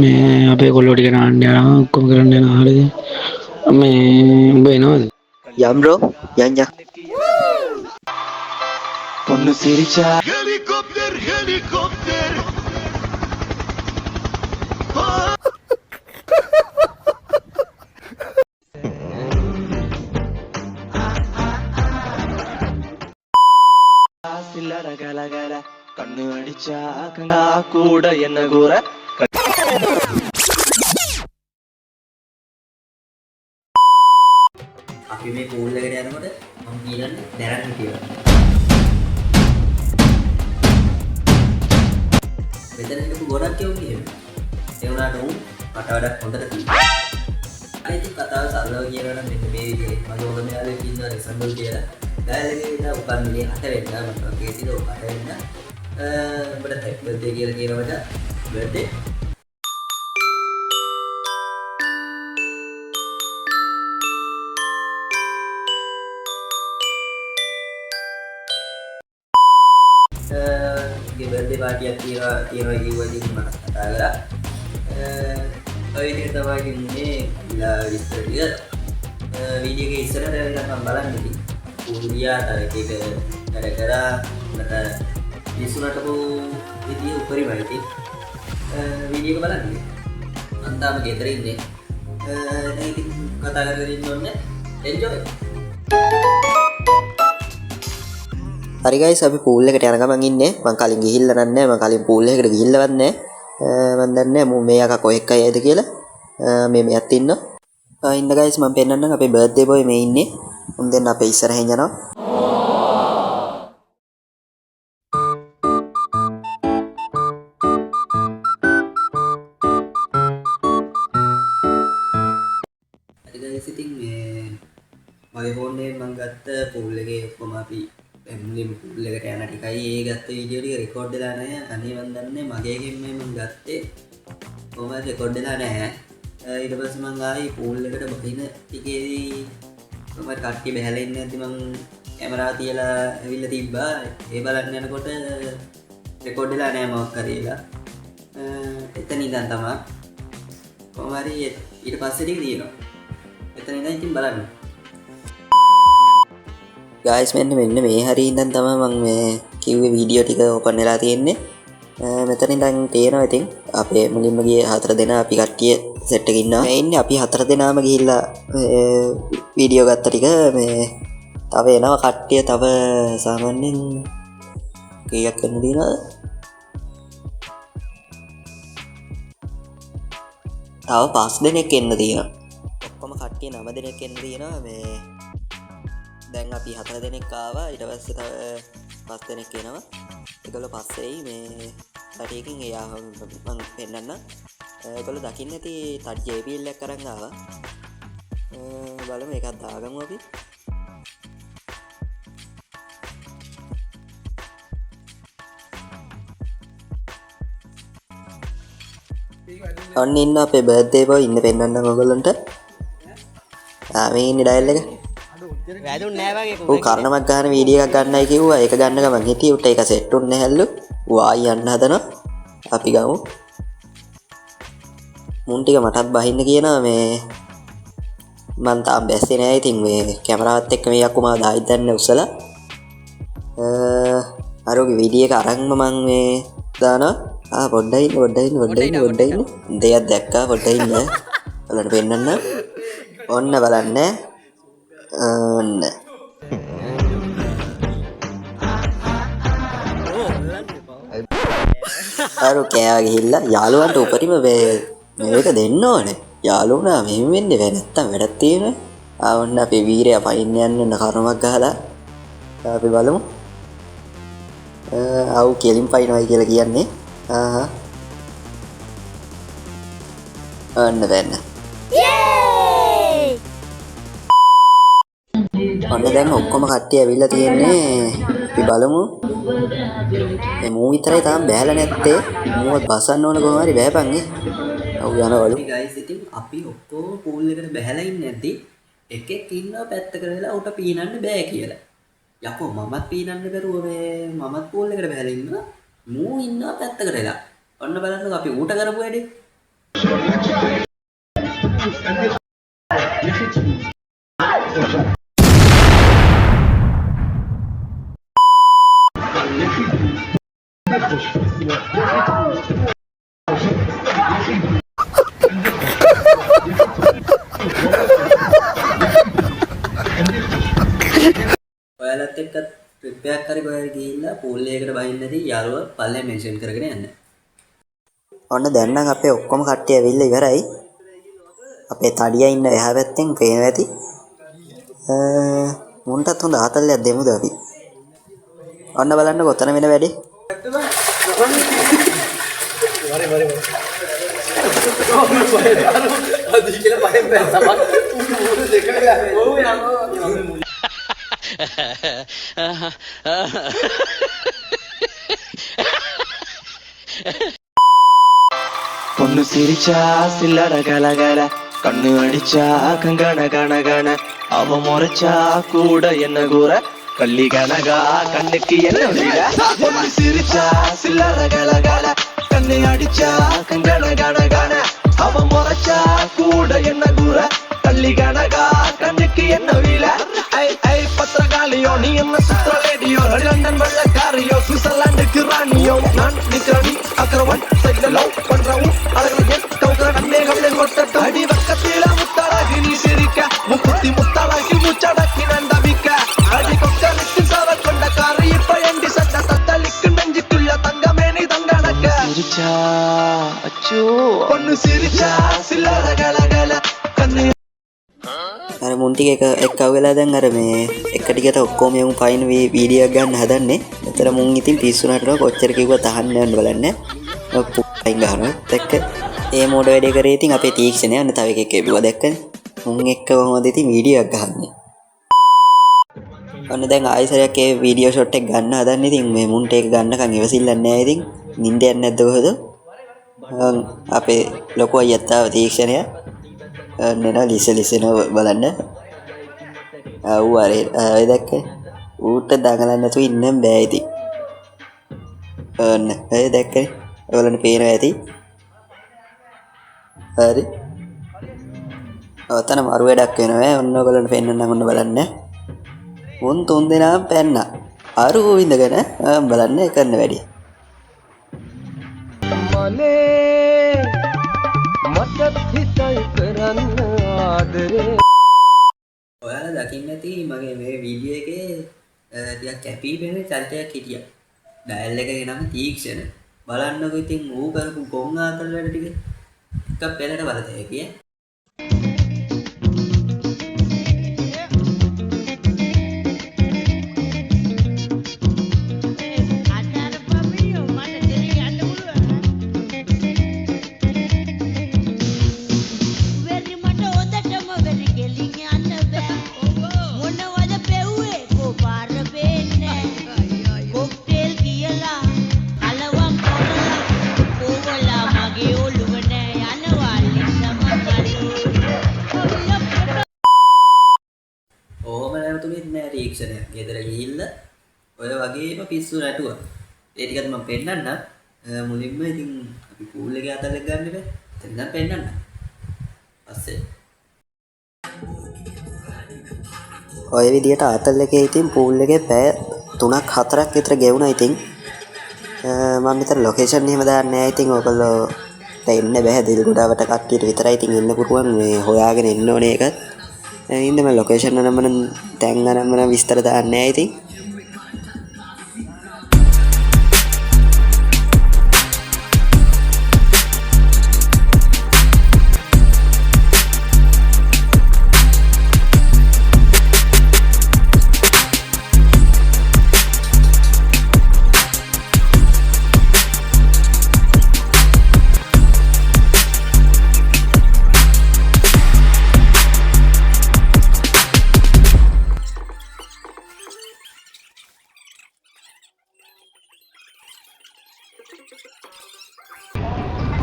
මේ අපේ කොල්ලෝ ටික නාන්න යනවා ඔක්කොම කරන්න යනවා හරිද මේ උඹ එනවද යම් බ්‍රෝ යන් යන් Ponno Siricha Helikopter Sillara gala gala Kannu adicha kanga kuda enna gora අපි මේ පූල් එකට යනකොට මම කියනන්නේ දැරන් හිටියා. මෙතන හිටපු ගොඩක් කෙවුන් කියනවා. ඒ වුණාට උන් මට වඩා හොඳට කිව්වා. අනිත් කතාව සරලව කියනවා නම් මෙන්න මේ විදිහේ මගේ හොඳ මෙයාලෙක් ඉන්නවා රෙසන්ඩල් කියලා. ගායලගේ ඉඳලා උපන් මිනිහ 8 වෙනිදා මම වගේ ඉතින් 8 වෙනිදා උඹට හැපි බර්ත්ඩේ කියලා කියනකොට බර්ත්ඩේ birthday party එකක් තියනවා කිව්වා ඉතින් මම කතා කරා. ඔය විදිහට තමයි ඉතින් මේ ඉලා විස්තර ටික වීඩියෝ එකේ ඉස්සරහට ඇවිල්ලා මම බලන්න ඉතින් පුරුදියාට එක එක වැඩ කරා මට විසුණටපු විදිය උපරිමයි ඉතින් වීඩියෝ එක බලන්න. මම තාම ගෙදර ඉන්නේ. දැන් ඉතින් කතා කරගෙන ඉන්න ඕනේ. එන්ජොයි. හරි ගයිස් අපි පූල් එකට යන ගමන් ඉන්නේ මම කලින් ගිහිල්ලා නැහැ මම කලින් පූල් එකකට ගිහිල්ලවත් නැහැ මම දන්නේ නැහැ මේ යකා කොහෙක් අයද කියලා මේ මෙයත් ඉන්නවා ඉන්න ගයිස් මම පෙන්නන්නම් අපේ බර්ත්ඩේ බොයි මේ ඉන්නේ උන් දෙන්න අපේ ඉස්සරහින් යනවා හරි ගයිස් ඉතින් මගේ ෆෝන් එකෙන් මම ගත්ත පූල් එකේ ඔක්කොම අපි මුලින්ම පූල් එකට යන ටිකයි ඒ ගත්ත වීඩියෝ ටික රෙකෝඩ් වෙලා නැහැ. අනේ මන් දන්නේ මගේ එකෙන් මම ගත්තේ කොහොමද රෙකෝඩ් වෙලා නැහැ. ඊට පස්සේ මං ආයි පූල් එකට බහින ටිකේදී කොහොමද කට්ටිය බහැලා ඉන්නේ නැති මං කැමරාව තියලා ඇවිල්ලා තිබ්බා. ඒ බලන්න යනකොට රෙකෝඩ් වෙලා නැහැ මොකක් කරේලා. එතන ඉඳන් තමයි කොහොම හරි ඊට පස්සේ ටික තියෙනවා. එතන ඉඳන් ඉතින් බලන්න. ගයිස් මෙන්න මේ හරි ඉඳන් තමයි මම මේ කිව්වේ වීඩියෝ ටික ඕපන් වෙලා තියෙන්නේ. මෙතන ඉඳන් තේරෙනවා ඉතින් අපේ මුලින්ම ගියේ 4 දෙනා අපි කට්ටිය සෙට් එකේ ඉන්නවා. මේ ඉන්නේ අපි 4 දෙනාම ගිහිල්ලා වීඩියෝ ගත්ත ටික මේ තව එනවා කට්ටිය තව සාමාන්‍යයෙන් කීයක් එන්න දිනවද? තව 5 දෙනෙක් එන්න තියෙනවා. ඔක්කොම කට්ටිය 9 දෙනෙක් එන්න තියෙනවා මේ දැන් අපි 4 දෙනෙක් ආවා ඊට පස්සේ තව 5 දෙනෙක් එනවා ඒගොල්ලෝ පස්සේයි මේ පැටියකින් එයා මම පෙන්නන්න ඒගොල්ලෝ දකින්න ඇති තඩ් JBL එකක් අරන් ආවා බලමු ඒකත් දාගමු අපි ඔන්න ඉන්න අපේ බර්ත්ඩේ බෝයි ඉන්න පෙන්නන්න ඔයගොල්ලන්ට මේ ඉන්නේ ඩයල් එක වැදුන්නේ නැහැ වගේ කොහොමද? ඌ කර්ණමක් ගන්න වීඩියෝ එකක් ගන්නයි කිව්වා. ඒක ගන්න ගමන් හිටියේ උට ඒක සෙට් උන්නේ නැහැලු. ඌ ආයි යන්න හදනවා. අපි ගමු. මුන් ටික මටත් බහින්න කියනවා මේ මං තාම බැස්සේ නැහැ. ඉතින් මේ කැමරාවත් එක්ක මේ යක්කු මාව දායිත් දැන්න උස්සලා. අරෝගේ වීඩියෝ එක අරන්ම මං මේ දානවා. පොඩ්ඩයි ඉන්න. දෙයක් දැක්කා පොඩ්ඩයි ඉන්න. බලන්න පෙන්නන්න. ඔන්න බලන්න. ඔන්න අර කෑ ගිහිල්ලා යාළුවන්ට උපරිම මේක දෙන්න ඕනේ. යාළුවනා මෙහෙම වෙන්නේ බෑ නැත්තම් වැඩක් තියෙනවා. ඔන්න අපේ වීරයා පයින් යන්න කර්මයක් ගහලා අපි බලමු. ආව් කෙලින් පයින්නයි කියලා කියන්නේ. ඔන්න දැන් ඔන්න දැන් ඔක්කොම කට්ටිය ඇවිල්ලා තියෙන්නේ අපි බලමු මේ මූ විතරයි තාම බෑලා නැත්තේ මූවත් බසන්න ඕන කොහොම හරි බෑපන් ඔව් යනවලු ගයිස් ඉතින් අපි ඔක්කොම පූල් එකට බහැලා ඉන්නේ නැති එකෙක් ඉන්නවා පැත්තකට වෙලා උට පීනන්න බෑ කියලා යකෝ මමත් පීනන්න බැරුව මේ මමත් පූල් එකට බහැලා ඉන්නවා මූ ඉන්නවා පැත්තකට වෙලා. ඔන්න බලන්නකො අපි ඌට කරපු වැඩේ. ඔයාලත් එක්ක ට්‍රිප් එකක් හරි කොහෙද ගිහිල්ලා පූල් එකකට බහින්න නැති යාළුවා පල්ලෙන් මෙන්ෂන් කරගෙන යන්න. ඔන්න දැන් නම් අපේ ඔක්කොම කට්ටිය ඇවිල්ලා ඉවරයි. අපේ තඩියා ඉන්න එහා පැත්තෙන් පේනවා ඇති. මුන්ටත් හොඳ ආතල්ලයක් දෙමුද අපි. ඔන්න බලන්න කොතන වෙන වැඩේ. பொண்ணு சிரிச்சா சில்லற கலகல கண்ணு அடிச்சா கங்கண கணகண அவ முறைச்சா கூட என்ன கூற கள்ளி கனகா கண்ணுக்கு என்ன விட பொண்ணு சிரிச்சா சில்லற கலகல கண்ணு அடிச்சா கங்கண கணகண அவ முறைச்சா கூட என்ன கூற கள்ளி கனகா கண்ணுக்கு என்ன வீல ஐ ஐ பத்திரகாளியோ நீ என்ன சுத்திர லேடியோ லண்டன் வெள்ளக்காரியோ சுவிட்சர்லாந்துக்கு ராணியோ நான் நிக்கிறனி அக்கரவன் சைட்ல லவ் பண்றவும் அழகு கவுக்கற நன்னே கம்லே கொட்டட்டும் அடி பக்கத்தில முத்தழகி நீ சிரிக்க முக்குத்தி முத்தழகி முச்சடக்கி நந்தவிக்க அடி கொக்கனுக்கு சவ கொண்ட காரி இப்ப எண்டி சட்ட தத்தளிக்கு நெஞ்சுக்குள்ள தங்கமே நீ தங்கனக்க சிரிச்சா அச்சோ பொண்ணு சிரிச்சா சில்லற கலகல கண்ணு අර මුන් ටික එක වෙලා දැන් අර මේ එක ටිකට ඔක්කොම යමු ෆයින් වීඩියෝ එකක් ගන්න හදන්නේ. මෙතන මුන් ඉතින් පිස්සුනට කොච්චර කිව්වත් අහන්න යන්න බලන්න. ෆයින් ගහනවා. දැක්ක ඒ මොඩ වැඩේ කරේ ඉතින් අපේ තීක්ෂණය අන්න තව එකෙක් එපුවා දැක්කනේ. මුන් එක්ක කොහොමද ඉතින් වීඩියෝ එකක් ගහන්නේ. ඔන්න දැන් ආයෙසරයක් ඒ වීඩියෝ ෂොට් එක ගන්න හදන්නේ. ඉතින් මේ මුන්ට ඒක ගන්නකම් ඉවසිල්ලක් නැහැ. ඉතින් නිින්ද යන්නේ නැද්ද කොහෙද? අපේ ලොකු අයියත් ආව තීක්ෂණය නෙන ලිසන බලන්න අව් අරේ ආය දැක්ක ඌට දඟලන්න නැතුව ඉන්න බෑ ඉතින් ඔන්න ඒ දැක්කනේ ඔයාලන්ට පේනවා ඇති හරි ඔතන මරු වැඩක් වෙනවා ඔන්න ඔයගොල්ලන්ට පෙන්නන්නම් ඔන්න බලන්න උන් තුන් දෙනාම පැන්නා අරු විඳගෙන බලන්න කරන වැඩි ඔයාලා දකින්න ඇති මගේ මේ වීඩියෝ එකේ ටිකක් කැපී පෙනෙන චරිතයක් හිටියා. ඩයල් එකේ නම තීක්ෂණ. බලන්නකො ඉතින් ඌ කරපු ගොන් ආතල් වැඩ ටික එකක් පෙළට බලතේ කිය. තීක්ෂණයක් ගෙදර ගිහිල්ලා ඔය වගේම පිස්සු රැටුවා. ඒ ටිකත් මම පෙන්නන්න. මුලින්ම ඉතින් අපි පූල් එකේ අතල්ලක් ගන්න බෑ. එතන නම් පෙන්නන්න. පස්සේ ඔය විදියට අතල් එකේ ඉතින් පූල් එකේ පැය 3ක් 4ක් විතර ගෙවුණා ඉතින්. මම මෙතන ලොකේෂන් එහෙම දාන්නේ නැහැ. ඉතින් ඔයගොල්ලෝ එන්න බෑ දිල්ගොඩාවට කට්ටියට විතරයි ඉතින් එන්න පුරුවන් මේ හොයාගෙන එන්න ඕනේ ඒක. ඉන්න මම ලොකේෂන් නම තැන් නම විස්තර දාන්නේ නැහැ ඉතින්.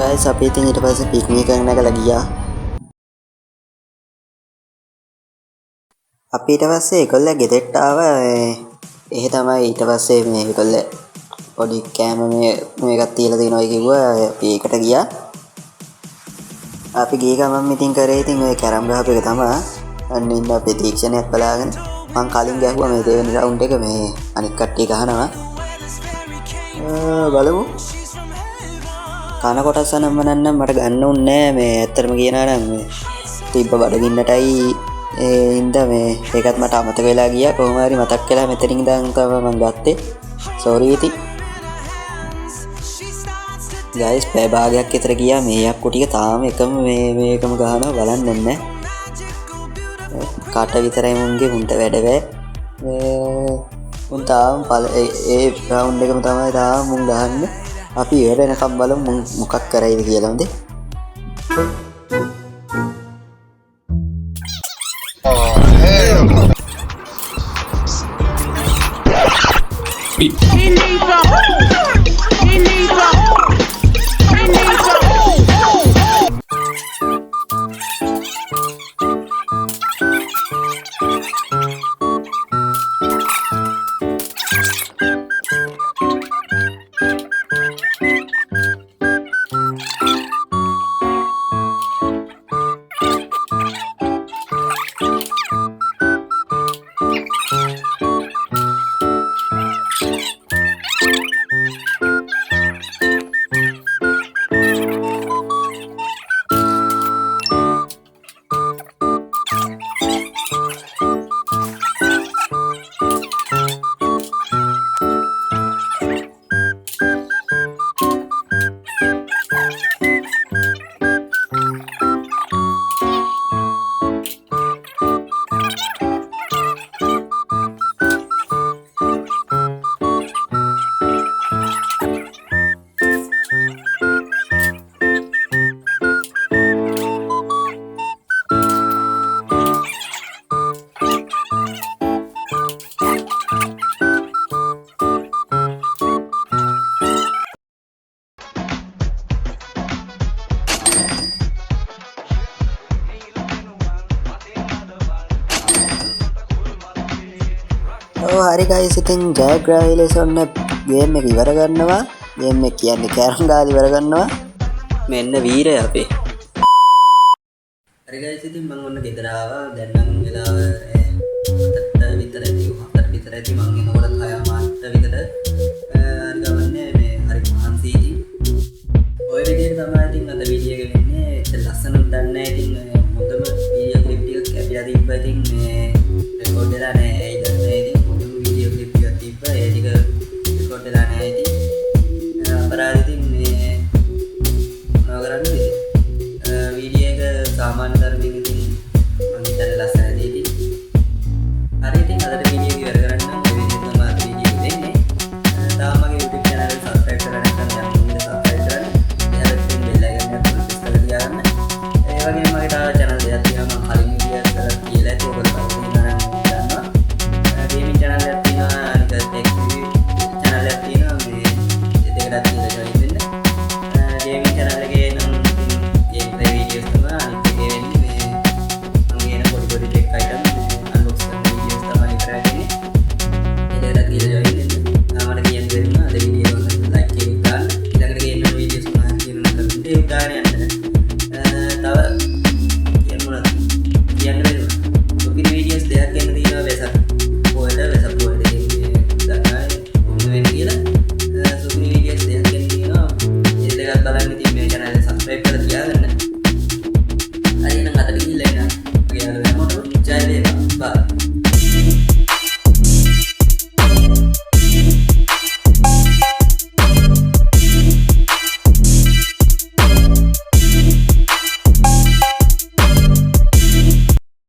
guys අපි ඉතින් ඊට පස්සේ පික්නික් එකකට නැගලා ගියා. අපි ඊට පස්සේ ඒගොල්ලෝ ගෙදරට ආවා. එහෙ තමයි ඊට පස්සේ මේ ඒගොල්ලෝ පොඩි කෑම මේකත් තියලා දෙනවා කිව්වා. අපි ඒකට ගියා. අපි ගිය ගමන් ඉතින් කරේ ඉතින් ඔය කැරම් ගහපු එක තමයි. අන්න ඉන්න අපේ තීක්ෂණයක් බලාගෙන මං කලින් ගැහුවා මේ දෙවෙනි රවුන්ඩ් එක මේ අනික් කට්ටිය ගහනවා. බලමු. කන කොටස් නම් මනන්නම් මට ගන්න උන්නේ නෑ මේ ඇත්තටම කියනවා නම් මේ තිබ්බ බඩගින්නටයි ඉඳ මේ ඒකත් මට අමතක වෙලා ගියා. කොහොම හරි මතක් වෙලා මෙතනින් ඉඳන් තමයි මං ගත්තේ. සෝරි ඉතින්. ගයිස් පැය භාගයක් විතර ගියා මේ යක්කු ටික තාම එකම මේකම ගහනවා බලන්න නෑ. කට විතරයි මුන්ගේ මුන්ට වැඩ බෑ. මුන් තාම ඒ රවුන්ඩ් එකම තමයි තාම මුන් ගහන්නේ. අපි ඉවර වෙනකම් බලමු මොකක් කරයිද කියලා හොඳේ. හරි ගයිස් ඉතින් ජයග්‍රාහී ලෙස ඔන්න ගේම් එක ඉවර කරනවා. ගේම් එක කියන්නේ කැරම් ගාලා ඉවර කරනවා. මෙන්න වීරය අපේ. හරි ගයිස් ඉතින් මම ඔන්න ගෙදර ආවා. දැන් නම් වෙලාව 7ට විතර ඇති මම එනකොට 6:00 විතර. හරි ගමන්නේ මේ හරි මහන්සි ඉතින්. ඔය විදිහට තමයි ඉතින් අද වීඩියෝ එක වෙන්නේ. ලස්සනට දන්නේ නැහැ ඉතින් මොකදම වීඩියෝ ක්ලිප් ටික කැපිලා තිබ්බා ඉතින් මේ රෙකෝඩ් වෙලා නැහැ. ඒ ටික රෙකෝඩ් වෙලා නැහැ ඉතින්